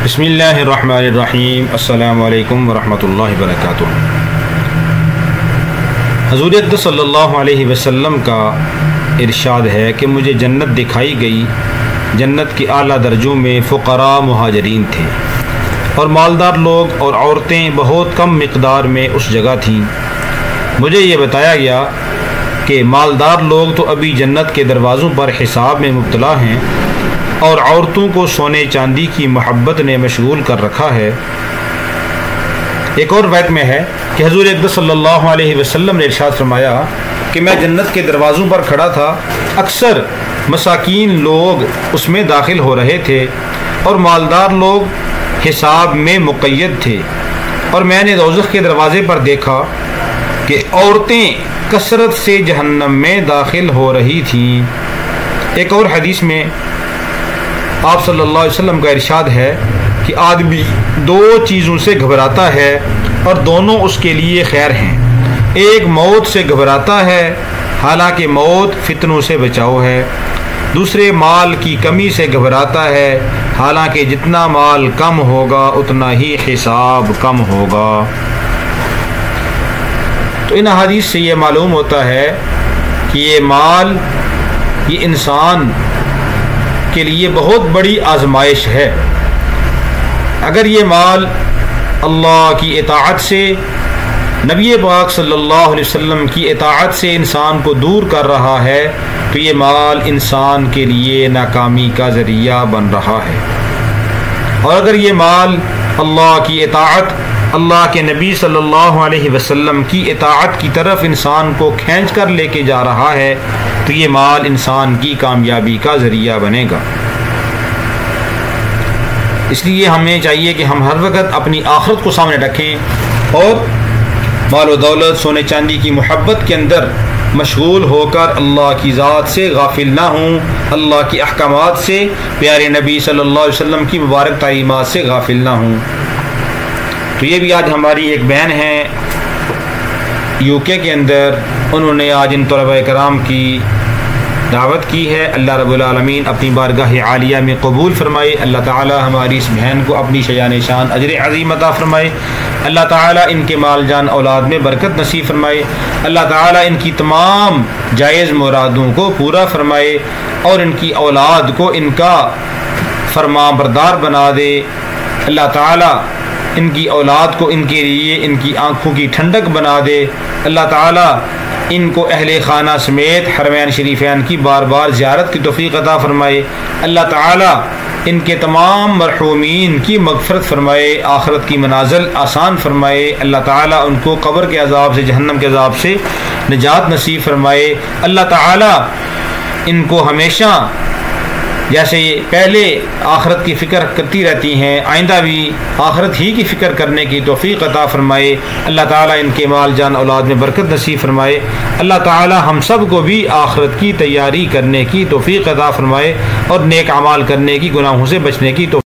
بسم اللہ الرحمن الرحیم۔ السلام علیکم ورحمۃ اللہ وبرکاتہ۔ حضور اقدس صلی اللہ علیہ وسلم کا ارشاد ہے کہ مجھے جنت دکھائی گئی، جنت کے اعلیٰ درجوں میں فقراء مہاجرین تھے اور مالدار لوگ اور عورتیں بہت کم مقدار میں اس جگہ تھیں۔ مجھے یہ بتایا گیا کہ مالدار لوگ تو ابھی جنت کے دروازوں پر حساب میں مبتلا ہیں اور عورتوں کو سونے چاندی کی محبت نے مشغول کر رکھا ہے۔ ایک اور روایت میں ہے کہ حضور اقدس صلی اللہ علیہ وسلم نے ارشاد فرمایا کہ میں جنت کے دروازوں پر کھڑا تھا، اکثر مساکین لوگ اس میں داخل ہو رہے تھے اور مالدار لوگ حساب میں مقید تھے، اور میں نے دوزخ کے دروازے پر دیکھا کہ عورتیں کثرت سے جہنم میں داخل ہو رہی تھیں۔ ایک اور حدیث میں آپ صلی اللہ علیہ وسلم کا ارشاد ہے کہ آدمی دو چیزوں سے گھبراتا ہے اور دونوں اس کے لیے خیر ہیں۔ ایک موت سے گھبراتا ہے حالانکہ موت فتنوں سے بچاؤ ہے، دوسرے مال کی کمی سے گھبراتا ہے حالانکہ جتنا مال کم ہوگا اتنا ہی حساب کم ہوگا۔ تو ان احادیث سے یہ معلوم ہوتا ہے کہ یہ مال یہ انسان کے لیے بہت بڑی آزمائش ہے۔ اگر یہ مال اللہ کی اطاعت سے، نبی پاک صلی اللہ علیہ وسلم کی اطاعت سے انسان کو دور کر رہا ہے تو یہ مال انسان کے لیے ناکامی کا ذریعہ بن رہا ہے، اور اگر یہ مال اللہ کی اطاعت، اللہ کے نبی صلی اللہ علیہ وسلم کی اطاعت کی طرف انسان کو کھینچ کر لے کے جا رہا ہے تو یہ مال انسان کی کامیابی کا ذریعہ بنے گا۔ اس لیے ہمیں چاہیے کہ ہم ہر وقت اپنی آخرت کو سامنے رکھیں اور مال و دولت، سونے چاندی کی محبت کے اندر مشغول ہو کر اللہ کی ذات سے غافل نہ ہوں، اللہ کے احکامات سے، پیارے نبی صلی اللہ علیہ وسلم کی مبارک تعلیمات سے غافل نہ ہوں۔ تو یہ بھی آج ہماری ایک بہن ہیں UK کے اندر، انہوں نے آج ان طلباء کرام کی دعوت کی ہے۔ اللہ رب العالمین اپنی بارگاہ عالیہ میں قبول فرمائے۔ اللہ تعالی ہماری اس بہن کو اپنی شایان شان اجر عظیم عطا فرمائے۔ اللہ تعالی ان کے مال جان اولاد میں برکت نصیب فرمائے۔ اللہ تعالی ان کی تمام جائز مرادوں کو پورا فرمائے اور ان کی اولاد کو ان کا فرما بردار بنا دے۔ اللہ تعالی ان کی اولاد کو ان کے لیے ان کی آنکھوں کی ٹھنڈک بنا دے۔ اللہ تعالی ان کو اہل خانہ سمیت حرمین شریفین کی بار بار زیارت کی توفیق عطا فرمائے۔ اللہ تعالی ان کے تمام مرحومین کی مغفرت فرمائے، آخرت کی منازل آسان فرمائے۔ اللہ تعالی ان کو قبر کے عذاب سے، جہنم کے عذاب سے نجات نصیب فرمائے۔ اللہ تعالی ان کو ہمیشہ جیسے پہلے آخرت کی فکر کرتی رہتی ہیں، آئندہ بھی آخرت ہی کی فکر کرنے کی توفیق عطا فرمائے۔ اللہ تعالیٰ ان کے مال جان اولاد میں برکت نصیب فرمائے۔ اللہ تعالیٰ ہم سب کو بھی آخرت کی تیاری کرنے کی توفیق عطا فرمائے اور نیک اعمال کرنے کی، گناہوں سے بچنے کی توفیق